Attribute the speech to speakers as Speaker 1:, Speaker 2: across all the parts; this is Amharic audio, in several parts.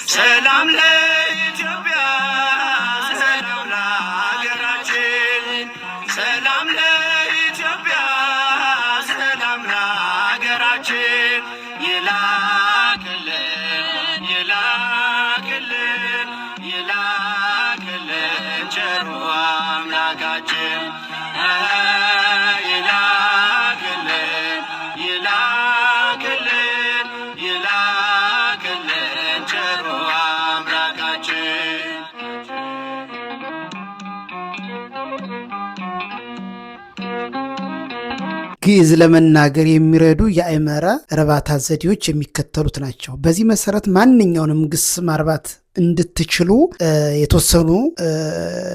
Speaker 1: ሰላም ለኢትዮጵያ ሰላም ለሀገራችን ሰላም ለኢትዮጵያ ሰላም ለሀገራችን ይላክልን ይላክልን ይላክልን ቸሩ አምላካችን ይላክልን ይላክልን ይላክልን ቸሩ አምላካችን።
Speaker 2: ግዕዝ ለመናገር የሚረዱ የአእመረ እርባታ ዘዴዎች የሚከተሉት ናቸው። በዚህ መሰረት ማንኛውንም ግስ ማርባት እንድትችሉ የተወሰኑ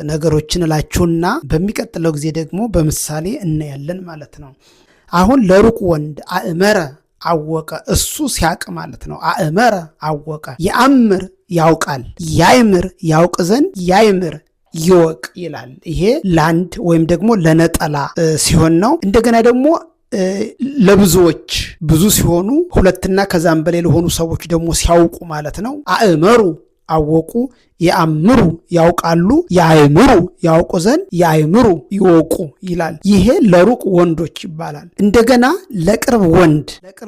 Speaker 2: ነገሮችን እላችሁና በሚቀጥለው ጊዜ ደግሞ በምሳሌ እናያለን ማለት ነው። አሁን ለሩቅ ወንድ አእመረ አወቀ፣ እሱ ሲያቅ ማለት ነው። አእመረ አወቀ። የአምር ያውቃል፣ ያይምር ያውቅ ዘንድ ያይምር ይወቅ ይላል። ይሄ ለአንድ ወይም ደግሞ ለነጠላ ሲሆን ነው። እንደገና ደግሞ ለብዙዎች ብዙ ሲሆኑ ሁለትና ከዛም በላይ ለሆኑ ሰዎች ደግሞ ሲያውቁ ማለት ነው። አእመሩ አወቁ፣ የአምሩ ያውቃሉ፣ የአይምሩ ያውቁ ዘንድ የአይምሩ ይወቁ ይላል። ይሄ ለሩቅ ወንዶች ይባላል። እንደገና ለቅርብ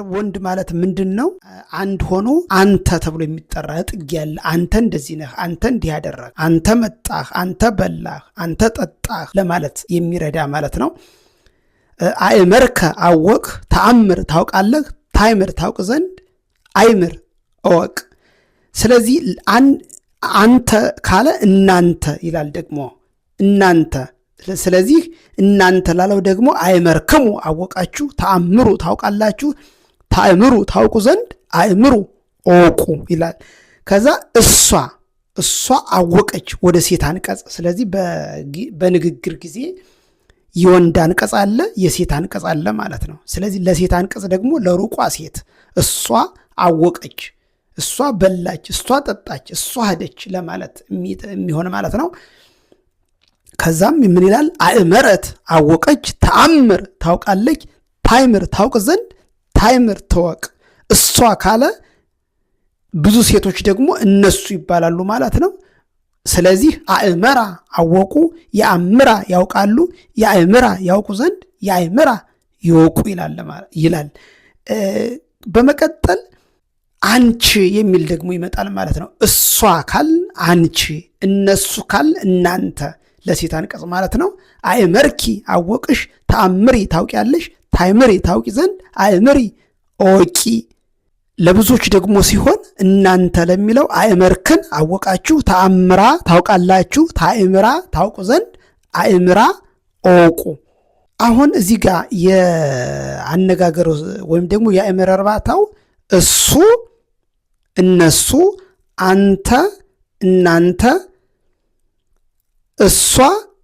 Speaker 2: ወንድ ማለት ምንድን ነው? አንድ ሆኖ አንተ ተብሎ የሚጠራ ጥግ ያለ አንተ እንደዚህ ነህ፣ አንተ እንዲህ ያደረግ፣ አንተ መጣህ፣ አንተ በላህ፣ አንተ ጠጣህ ለማለት የሚረዳ ማለት ነው። አእመርከ አወቅ፣ ተአምር ታውቃለህ፣ ታይምር ታውቅ ዘንድ አይምር እወቅ። ስለዚህ አንተ ካለ እናንተ ይላል ደግሞ እናንተ። ስለዚህ እናንተ ላለው ደግሞ አእመርክሙ አወቃችሁ፣ ተአምሩ ታውቃላችሁ፣ ታእምሩ ታውቁ ዘንድ አእምሩ እወቁ ይላል። ከዛ እሷ አወቀች ወደ ሴት አንቀጽ። ስለዚህ በንግግር ጊዜ የወንድ አንቀጽ አለ፣ የሴት አንቀጽ አለ ማለት ነው። ስለዚህ ለሴት አንቀጽ ደግሞ ለሩቋ ሴት እሷ አወቀች፣ እሷ በላች፣ እሷ ጠጣች፣ እሷ ሄደች ለማለት የሚሆን ማለት ነው። ከዛም ምን ይላል? አእመረት አወቀች፣ ተአምር ታውቃለች፣ ታይምር ታውቅ ዘንድ ታይምር ትወቅ። እሷ ካለ ብዙ ሴቶች ደግሞ እነሱ ይባላሉ ማለት ነው። ስለዚህ አእመራ አወቁ፣ የአምራ ያውቃሉ፣ የአእምራ ያውቁ ዘንድ የአእምራ ይወቁ ይላል። በመቀጠል አንቺ የሚል ደግሞ ይመጣል ማለት ነው። እሷ ካል አንቺ፣ እነሱ ካል እናንተ ለሴት አንቀጽ ማለት ነው። አእመርኪ አወቅሽ፣ ተአምሪ ታውቂያለሽ፣ ታይምሪ ታውቂ ዘንድ አእምሪ እወቂ። ለብዙዎች ደግሞ ሲሆን እናንተ ለሚለው አእመርክን አወቃችሁ፣ ተአምራ ታውቃላችሁ፣ ታእምራ ታውቁ ዘንድ አእምራ እወቁ። አሁን እዚህ ጋር የአነጋገሩ ወይም ደግሞ የአእምረ እርባታው እሱ፣ እነሱ፣ አንተ፣ እናንተ፣ እሷ፣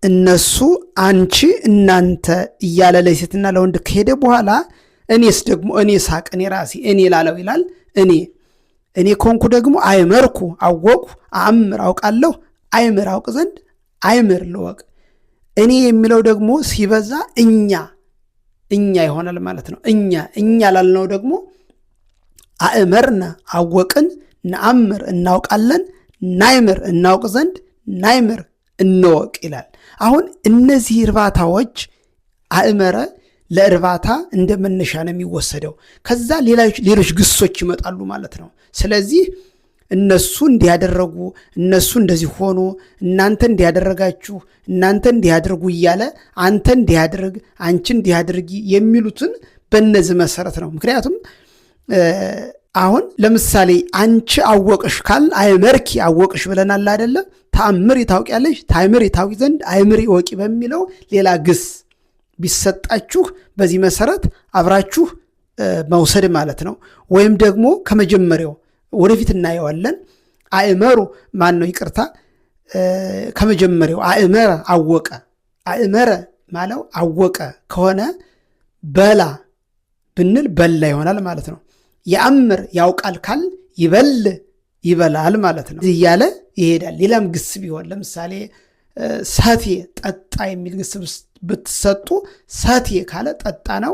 Speaker 2: እነሱ፣ አንቺ፣ እናንተ እያለ ለሴትና ለወንድ ከሄደ በኋላ እኔስ ደግሞ እኔ ሳቅ፣ እኔ ራሴ፣ እኔ ላለው ይላል። እኔ ኮንኩ ደግሞ አእመርኩ አወቅሁ፣ አእምር አውቃለሁ፣ አይምር አውቅ ዘንድ አይምር ልወቅ። እኔ የሚለው ደግሞ ሲበዛ እኛ ይሆናል ማለት ነው። እኛ ላልነው ደግሞ አእመርነ አወቅን፣ ነአምር እናውቃለን፣ ናይምር እናውቅ ዘንድ ናይምር እንወቅ ይላል። አሁን እነዚህ እርባታዎች አእመረ ለእርባታ እንደ መነሻ ነው የሚወሰደው። ከዛ ሌሎች ግሶች ይመጣሉ ማለት ነው። ስለዚህ እነሱ እንዲያደረጉ፣ እነሱ እንደዚህ ሆኑ፣ እናንተ እንዲያደረጋችሁ፣ እናንተ እንዲያደርጉ እያለ አንተ እንዲያደርግ፣ አንቺ እንዲያደርጊ የሚሉትን በእነዚህ መሰረት ነው። ምክንያቱም አሁን ለምሳሌ አንቺ አወቅሽ ካል አእመርኪ አወቅሽ ብለናል አይደለ? ተአምሪ ታውቂያለሽ፣ ታይምሪ ታውቂ ዘንድ አይምሪ ወቂ በሚለው ሌላ ግስ ቢሰጣችሁ በዚህ መሰረት አብራችሁ መውሰድ ማለት ነው። ወይም ደግሞ ከመጀመሪያው ወደፊት እናየዋለን። አእመሩ ከመጀመሪያው አእመረ አወቀ፣ አእመረ ማለው አወቀ ከሆነ በላ ብንል በላ ይሆናል ማለት ነው። የአምር ያውቃል ካል ይበል ይበላል ማለት ነው እያለ ይሄዳል። ሌላም ግስ ቢሆን ለምሳሌ ሰቴ ጠጣ የሚል ግስ ብትሰጡ ሰቴ ካለ ጠጣ ነው።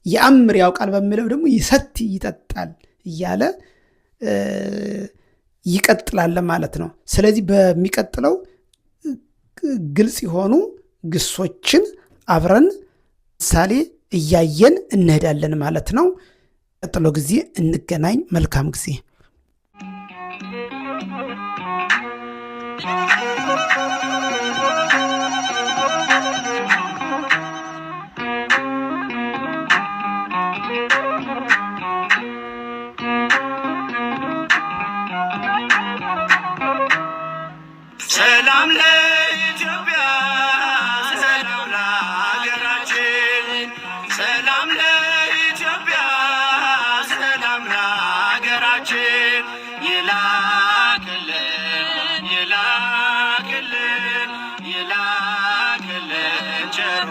Speaker 2: የአምር ያውቃል በሚለው ደግሞ ይሰቲ ይጠጣል እያለ ይቀጥላል ማለት ነው። ስለዚህ በሚቀጥለው ግልጽ የሆኑ ግሶችን አብረን ምሳሌ እያየን እንሄዳለን ማለት ነው። ቀጥሎ ጊዜ እንገናኝ። መልካም ጊዜ።
Speaker 1: ሰላም ለኢትዮጵያ፣ ሰላም ለሀገራችን፣ ሰላም ለኢትዮጵያ፣ ሰላም ለሀገራችን። ይላክልን ይላክልን ይላክልን ቸሩ